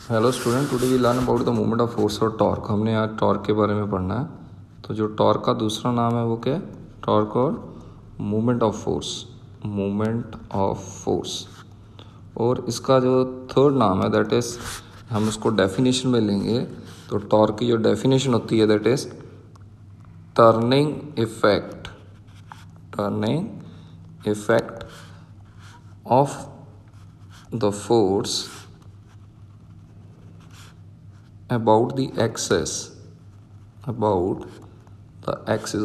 Hello student, today we learn about the movement of force और torque. हमने आज torque के बारे में पढ़ना है। तो जो टॉर्क का दूसरा नाम है वो क्या है? टॉर्क और movement of force, movement of force. और इसका जो थर्ड नाम है दैट इज़, हम उसको डेफिनेशन में लेंगे तो टॉर्क की जो डेफिनेशन होती है that is turning effect, turning effect of the force about the axis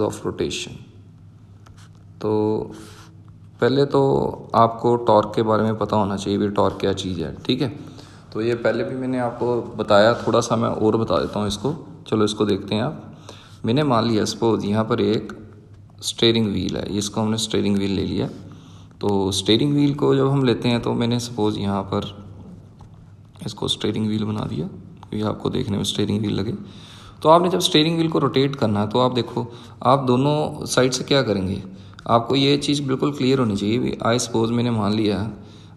of rotation। तो पहले तो आपको टॉर्क के बारे में पता होना चाहिए भी टॉर्क क्या चीज़ है, ठीक है। तो ये पहले भी मैंने आपको बताया, थोड़ा सा मैं और बता देता हूँ इसको। चलो इसको देखते हैं आप। मैंने मान लिया सपोज यहाँ पर एक स्टीयरिंग व्हील है, इसको हमने स्टीयरिंग व्हील ले लिया। तो स्टीयरिंग व्हील को जब हम लेते हैं तो मैंने सपोज यहाँ पर इसको स्टीयरिंग व्हील बना दिया, ये आपको देखने में स्टीयरिंग व्हील लगे। तो आपने जब स्टीयरिंग व्हील को रोटेट करना है तो आप देखो, आप दोनों साइड से क्या करेंगे, आपको ये चीज़ बिल्कुल क्लियर होनी चाहिए। आई सपोज मैंने मान लिया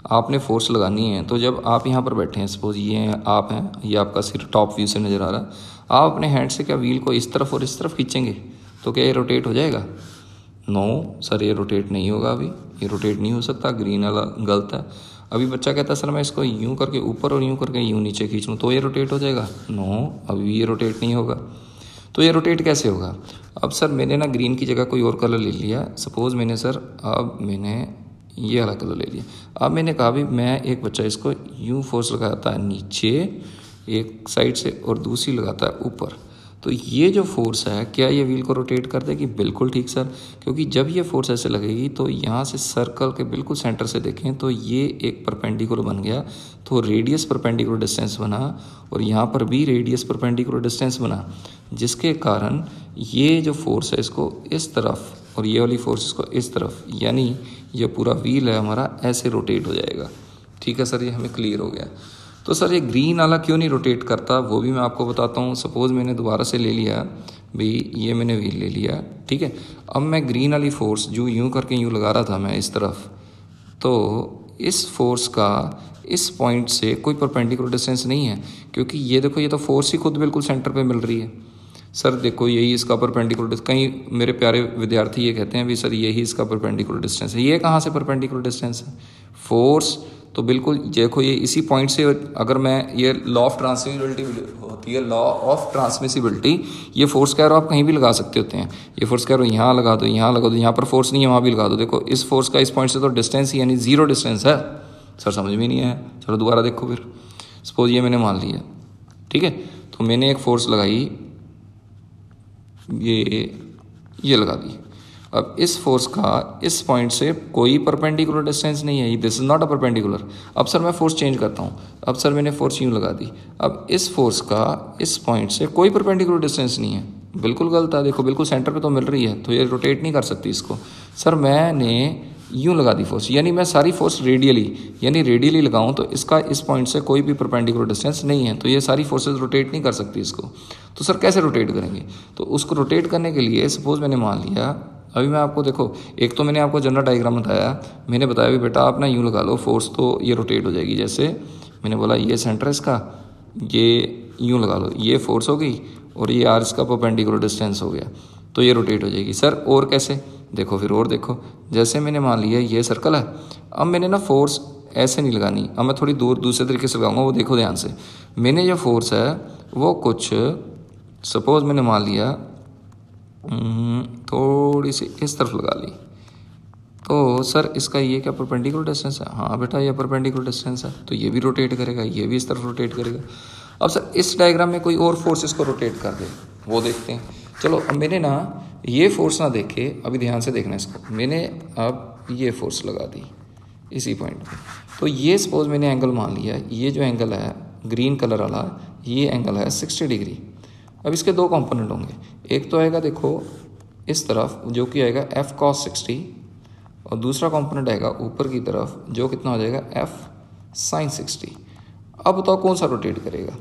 आपने फोर्स लगानी है, तो जब आप यहाँ पर बैठे हैं, सपोज ये आप हैं, ये आपका सिर टॉप व्यू से नज़र आ रहा है, आप अपने हैंड से क्या व्हील को इस तरफ और इस तरफ खींचेंगे तो क्या ये रोटेट हो जाएगा? नो सर, ये रोटेट नहीं होगा, अभी ये रोटेट नहीं हो सकता, ग्रीन वाला गलत है। अभी बच्चा कहता है सर मैं इसको यूं करके ऊपर और यूं करके यूं नीचे खींच लूँ तो ये रोटेट हो जाएगा। नो, अभी ये रोटेट नहीं होगा। तो ये रोटेट कैसे होगा? अब सर मैंने ना ग्रीन की जगह कोई और कलर ले लिया, सपोज मैंने सर अब मैंने ये वाला कलर ले लिया। अब मैंने कहा भी मैं एक बच्चा इसको यूं फोर्स लगाता है नीचे एक साइड से और दूसरी लगाता है ऊपर, तो ये जो फोर्स है क्या ये व्हील को रोटेट कर देगी? बिल्कुल ठीक सर, क्योंकि जब ये फोर्स ऐसे लगेगी तो यहाँ से सर्कल के बिल्कुल सेंटर से देखें तो ये एक परपेंडिकुलर बन गया, तो रेडियस परपेंडिकुलर डिस्टेंस बना और यहाँ पर भी रेडियस परपेंडिकुलर डिस्टेंस बना, जिसके कारण ये जो फोर्स है इसको इस तरफ और ये वाली फोर्स इसको इस तरफ, यानी ये पूरा व्हील है हमारा ऐसे रोटेट हो जाएगा। ठीक है सर, ये हमें क्लियर हो गया। तो सर ये ग्रीन वाला क्यों नहीं रोटेट करता वो भी मैं आपको बताता हूँ। सपोज़ मैंने दोबारा से ले लिया भाई, ये मैंने व्हील ले लिया, ठीक है। अब मैं ग्रीन वाली फोर्स जो यूं करके यूं लगा रहा था मैं इस तरफ, तो इस फोर्स का इस पॉइंट से कोई परपेंडिकुलर डिस्टेंस नहीं है, क्योंकि ये देखो ये तो फोर्स ही खुद बिल्कुल सेंटर पे मिल रही है। सर देखो यही इसका परपेंडिकुलर डिस्टेंस, कहीं मेरे प्यारे विद्यार्थी ये कहते हैं भी सर यही इसका परपेंडिकुलर डिस्टेंस है। ये कहाँ से परपेंडिकुलर डिस्टेंस है? फोर्स तो बिल्कुल देखो ये इसी पॉइंट से, अगर मैं ये लॉ ऑफ ट्रांसमिसिबिलिटी होती है, लॉ ऑफ ट्रांसमिसिबिलिटी, ये फोर्स कह रहा हो आप कहीं भी लगा सकते होते हैं। ये फोर्स कह रहा हो यहाँ लगा दो, यहाँ लगा दो, यहाँ पर फोर्स नहीं है वहाँ भी लगा दो। देखो इस फोर्स का इस पॉइंट से तो डिस्टेंस ही यानी जीरो डिस्टेंस है। सर समझ में नहीं आया, चलो दोबारा देखो फिर। सपोज ये मैंने मान लिया, ठीक है, तो मैंने एक फोर्स लगाई, ये लगा दी। अब इस फोर्स का इस पॉइंट से कोई परपेंडिकुलर डिस्टेंस नहीं है, this is not a perpendicular. अब सर मैं फोर्स चेंज करता हूँ, अब सर मैंने फोर्स यूँ लगा दी, अब इस फोर्स का इस पॉइंट से कोई परपेंडिकुलर डिस्टेंस नहीं है, बिल्कुल गलत है। देखो बिल्कुल सेंटर पे तो मिल रही है, तो ये रोटेट नहीं कर सकती इसको। सर मैंने यूँ लगा दी फोर्स, यानी मैं सारी फोर्स रेडियली लगाऊं तो इसका इस पॉइंट से कोई भी परपेंडिकुलर डिस्टेंस नहीं है, तो ये सारी फोर्सेस रोटेट नहीं कर सकती इसको। तो सर कैसे रोटेट करेंगे? तो उसको रोटेट करने के लिए सपोज मैंने मान लिया, अभी मैं आपको देखो, एक तो मैंने आपको जनरल डायग्राम बताया, मैंने बताया भी बेटा आप ना यूँ लगा लो फोर्स तो ये रोटेट हो जाएगी। जैसे मैंने बोला ये सेंटर इसका, ये यूँ लगा लो, ये फोर्स हो गई और ये आर इसका परपेंडिकुलर डिस्टेंस हो गया, तो ये रोटेट हो जाएगी। सर और कैसे? देखो फिर और देखो, जैसे मैंने मान लिया ये सर्कल है, अब मैंने ना फोर्स ऐसे नहीं लगानी, अब मैं थोड़ी दूर दूसरे तरीके से लगाऊंगा, वो देखो ध्यान से। मैंने जो फोर्स है वो कुछ सपोज मैंने मान लिया थोड़ी सी इस तरफ लगा ली, तो सर इसका ये क्या परपेंडिकुलर डिस्टेंस है? हाँ बेटा ये परपेंडिकुलर डिस्टेंस है, तो ये भी रोटेट करेगा, ये भी इस तरफ रोटेट करेगा। अब सर इस डायग्राम में कोई और फोर्स इसको रोटेट कर दे, वो देखते हैं। चलो अब मैंने ना ये फोर्स ना देखे, अभी ध्यान से देखना इसको, मैंने अब ये फोर्स लगा दी इसी पॉइंट पे, तो ये सपोज मैंने एंगल मान लिया, ये जो एंगल है ग्रीन कलर वाला, ये एंगल है 60 डिग्री। अब इसके दो कंपोनेंट होंगे, एक तो आएगा देखो इस तरफ जो कि आएगा f cos 60 और दूसरा कंपोनेंट आएगा ऊपर की तरफ जो कितना हो जाएगा f sin 60। अब बताओ कौन सा रोटेट करेगा?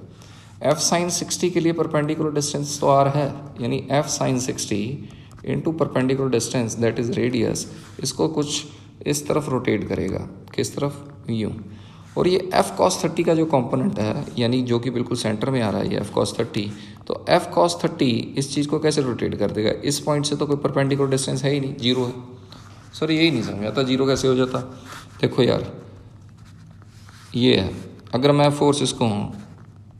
f sin 60 के लिए परपेंडिकुलर डिस्टेंस तो r है, यानी f sin 60 into perpendicular distance that is radius, इसको कुछ इस तरफ रोटेट करेगा, किस तरफ? यूँ। और ये एफ कॉस 30 का जो कंपोनेंट है, यानी जो कि बिल्कुल सेंटर में आ रहा है ये एफ कॉस 30, तो एफ कॉस 30 इस चीज़ को कैसे रोटेट कर देगा? इस पॉइंट से तो कोई परपेंडिकुलर डिस्टेंस है ही नहीं, जीरो है। सर यही नहीं समझ आता, जीरो कैसे हो जाता? देखो यार, ये है, अगर मैं फोर्स इसको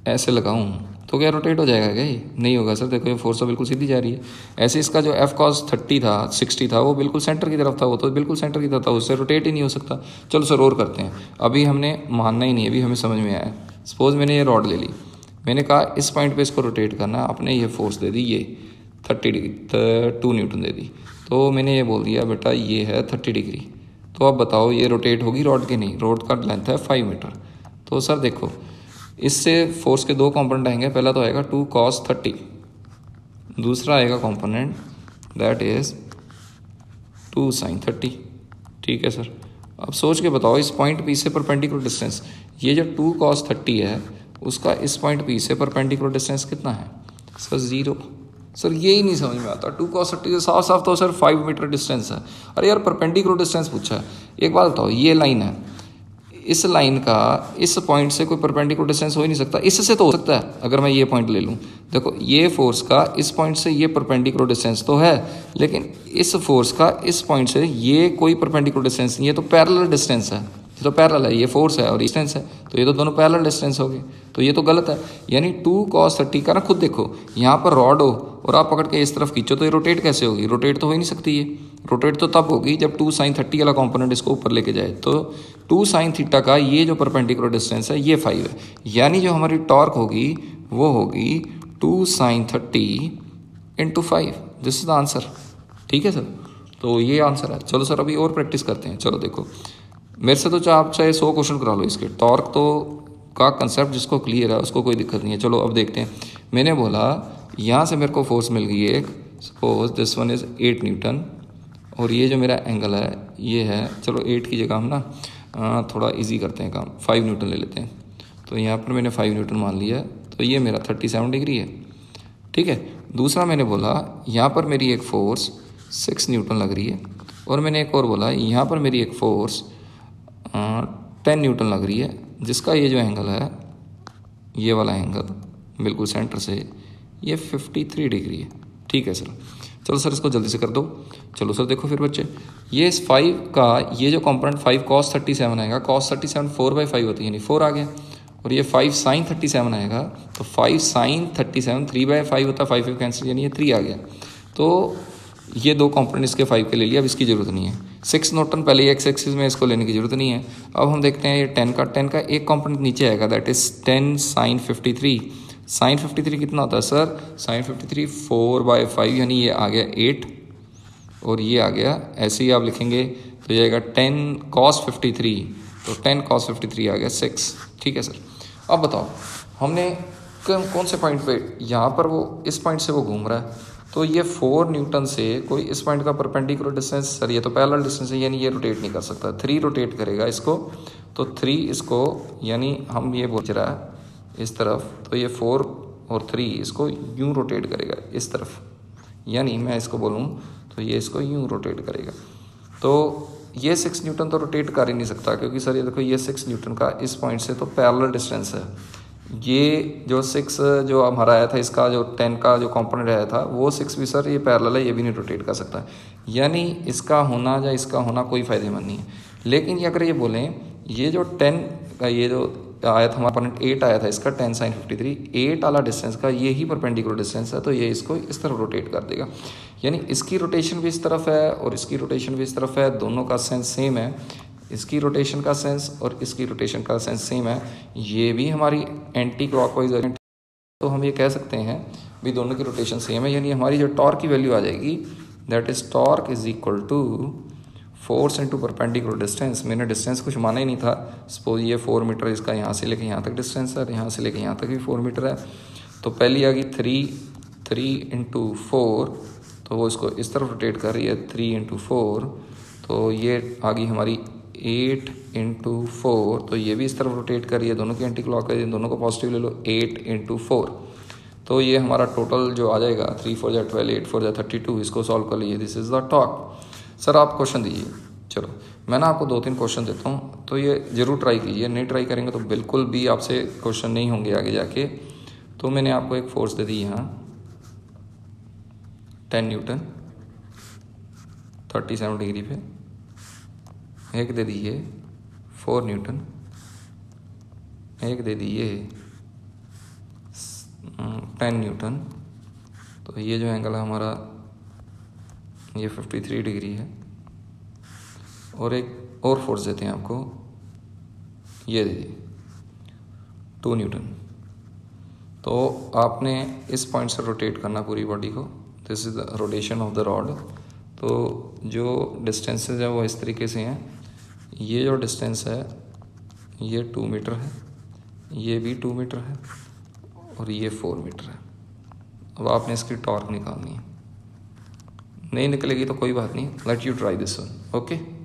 ऐसे लगाऊं तो क्या रोटेट हो जाएगा क्या? ये नहीं होगा सर। देखो ये फोर्स तो बिल्कुल सीधी जा रही है। ऐसे इसका जो एफ कॉस 30 था, 60 था, वो बिल्कुल सेंटर की तरफ था, वो तो बिल्कुल सेंटर की तरफ था, उससे रोटेट ही नहीं हो सकता। चलो सर और करते हैं, अभी हमने मानना ही नहीं है, अभी हमें समझ में आया। सपोज मैंने ये रॉड ले ली, मैंने कहा इस पॉइंट पे इसको रोटेट करना, आपने ये फोर्स दे दी, ये 30 डिग्री 2 न्यूटन दे दी, तो मैंने ये बोल दिया बेटा ये है 30 डिग्री। तो अब बताओ ये रोटेट होगी रॉड की? नहीं, रॉड का लेंथ है 5 मीटर। तो सर देखो, इससे फोर्स के दो कंपोनेंट आएंगे, पहला तो आएगा 2 cos 30, दूसरा आएगा कंपोनेंट दैट इज 2 sin 30। ठीक है सर, अब सोच के बताओ इस पॉइंट पी से परपेंडिकुलर डिस्टेंस, ये जो 2 cos 30 है उसका इस पॉइंट पी से परपेंडिकुलर डिस्टेंस कितना है? सर 0। सर यही नहीं समझ में आता, 2 cos 30 से साफ साफ तो सर 5 मीटर डिस्टेंस है। अरे यार परपेंडिकुलर डिस्टेंस पूछा है। एक बात बताओ, ये लाइन है, इस लाइन का इस पॉइंट से कोई परपेंडिकुलर डिस्टेंस हो ही नहीं सकता। इससे तो हो सकता है, अगर मैं ये पॉइंट ले लूँ, देखो ये फोर्स का इस पॉइंट से ये परपेंडिकुलर डिस्टेंस तो है, लेकिन इस फोर्स का इस पॉइंट से ये कोई परपेंडिकुलर डिस्टेंस नहीं है, तो पैरेलल डिस्टेंस है। ये तो पैरेलल है, ये फोर्स है और डिस्टेंस है, तो ये तो दोनों पैरेलल डिस्टेंस हो गए, तो ये तो गलत है। यानी 2 cos 30 का ना, खुद देखो यहाँ पर रॉड हो और आप पकड़ के इस तरफ खींचो तो ये रोटेट कैसे होगी? रोटेट तो हो ही नहीं सकती। ये रोटेट तो तब होगी जब 2 sin 30 वाला कंपोनेंट इसको ऊपर लेके जाए। तो 2 sin थीटा का ये जो परपेंडिकुलर डिस्टेंस है ये 5 है, यानी जो हमारी टॉर्क होगी वो होगी 2 sin 30 × 5। This is the answer. ठीक है सर, तो ये आंसर है। चलो सर अभी और प्रैक्टिस करते हैं। चलो देखो, मेरे से तो आप चाहे 100 क्वेश्चन करा लो इसके, टॉर्क तो का कंसेप्ट जिसको क्लियर है उसको कोई दिक्कत नहीं है। चलो अब देखते हैं। मैंने बोला यहाँ से मेरे को फोर्स मिल गई है एक, suppose this one is 8 Newton, और ये जो मेरा एंगल है ये है, चलो 8 की जगह हम ना थोड़ा इजी करते हैं काम, 5 न्यूटन ले लेते हैं। तो यहाँ पर मैंने 5 न्यूटन मान लिया, तो ये मेरा 37 डिग्री है। ठीक है, दूसरा मैंने बोला यहाँ पर मेरी एक फोर्स 6 न्यूटन लग रही है, और मैंने एक और बोला यहाँ पर मेरी एक फोर्स 10 न्यूटन लग रही है, जिसका ये जो एंगल है, ये वाला एंगल बिल्कुल सेंटर से ये 53 डिग्री है। ठीक है सर, चलो सर इसको जल्दी से कर दो। चलो सर देखो फिर बच्चे, ये इस 5 का ये जो कंपोनेंट 5 cos 37 आएगा, cos 37 4/5 होती है, यानी 4 आ गया, और ये 5 sin 37 आएगा, तो 5 sin 37 3/5 होता है, 5 कैंसिल, यानी ये 3 आ गया। तो ये दो कंपोनेंट इसके 5 के ले लिया, अब इसकी ज़रूरत नहीं है। 6 न्यूटन पहले एक्स एक्सिस में, इसको लेने की ज़रूरत नहीं है। अब हम देखते हैं ये 10 का एक कंपोनेंट नीचे आएगा, दैट इज़ 10 sin 53। sin 53 कितना होता है सर? sin 53 4/5, यानी ये आ गया 8, और ये आ गया, ऐसे ही आप लिखेंगे तो ये आएगा 10 cos 53, तो 10 cos 53 आ गया 6। ठीक है सर, अब बताओ हमने कौन से पॉइंट पे, यहाँ पर वो इस पॉइंट से वो घूम रहा है, तो ये 4 न्यूटन से कोई इस पॉइंट का परपेंडिकुलर डिस्टेंस, सर ये तो पैरेलल डिस्टेंस है, यानी ये रोटेट नहीं कर सकता। 3 रोटेट करेगा इसको, तो 3 इसको, यानी हम ये बोल रहा है इस तरफ, तो ये 4 और 3 इसको यूं रोटेट करेगा इस तरफ, यानी मैं इसको बोलूँ तो ये इसको यूं रोटेट करेगा। तो ये 6 न्यूटन तो रोटेट कर ही नहीं सकता, क्योंकि सर ये देखो ये 6 न्यूटन का इस पॉइंट से तो पैरेलल डिस्टेंस है। ये जो 6 जो हमारा आया था, इसका जो 10 का जो कंपोनेंट आया था, वो 6 भी सर ये पैरेलल है, ये भी नहीं रोटेट कर सकता, यानी इसका होना या इसका होना कोई फ़ायदेमंद नहीं है। लेकिन ये अगर ये बोलें, ये जो 10 का ये जो आया था हमारा कंपोनेंट 8 आया था, इसका 10 sin 53, 8 वाला डिस्टेंस का ये ही परपेंडिकुलर डिस्टेंस है, तो ये इसको इस तरफ रोटेट कर देगा, यानी इसकी रोटेशन भी इस तरफ है और इसकी रोटेशन भी इस तरफ है, दोनों का सेंस सेम है। इसकी रोटेशन का सेंस और इसकी रोटेशन का सेंस सेम है, ये भी हमारी एंटी क्लॉकवाइज है, तो हम ये कह सकते हैं भी दोनों की रोटेशन सेम है, यानी हमारी जो टॉर्क की वैल्यू आ जाएगी, that is torque is equal to force into perpendicular distance. मैंने डिस्टेंस कुछ माना ही नहीं था, सपोज ये 4 मीटर इसका यहाँ से लेके यहाँ तक डिस्टेंस है, यहाँ से लेके यहाँ तक भी 4 मीटर है, तो पहली आ गई 3 × 4, तो वो इसको इस तरफ रोटेट कर रही है 3 × 4, तो ये आ गई हमारी 8 × 4, तो ये भी इस तरफ रोटेट कर रही है, दोनों की एंटी क्लॉकवाइज, दोनों को पॉजिटिव ले लो, 8 × 4, तो ये हमारा टोटल जो आ जाएगा 3 × 4 = 12, 8 × 4 = 32, इसको सॉल्व कर लीजिए, this is the torque. Sir आप क्वेश्चन दीजिए। चलो मैं ना आपको 2-3 क्वेश्चन देता हूँ, तो ये ज़रूर ट्राई कीजिए, नहीं ट्राई करेंगे तो बिल्कुल भी आपसे क्वेश्चन नहीं होंगे आगे जाके। तो मैंने आपको एक फोर्स दे दी यहाँ 10 न्यूटन 37 डिग्री पे, एक दे दी है 4 न्यूटन, एक दे दी है 10 न्यूटन। तो ये जो एंगल है हमारा ये 53 डिग्री है। और एक और फोर्स देते हैं आपको, ये दे दी 2 न्यूटन। तो आपने इस पॉइंट से रोटेट करना पूरी बॉडी को, this is the rotation of the rod. तो जो डिस्टेंसेज है वो इस तरीके से हैं, ये जो डिस्टेंस है ये 2 मीटर है, ये भी 2 मीटर है और ये 4 मीटर है। अब आपने इसकी टॉर्क निकालनी है, नहीं निकलेगी तो कोई बात नहीं, let you try this one, okay.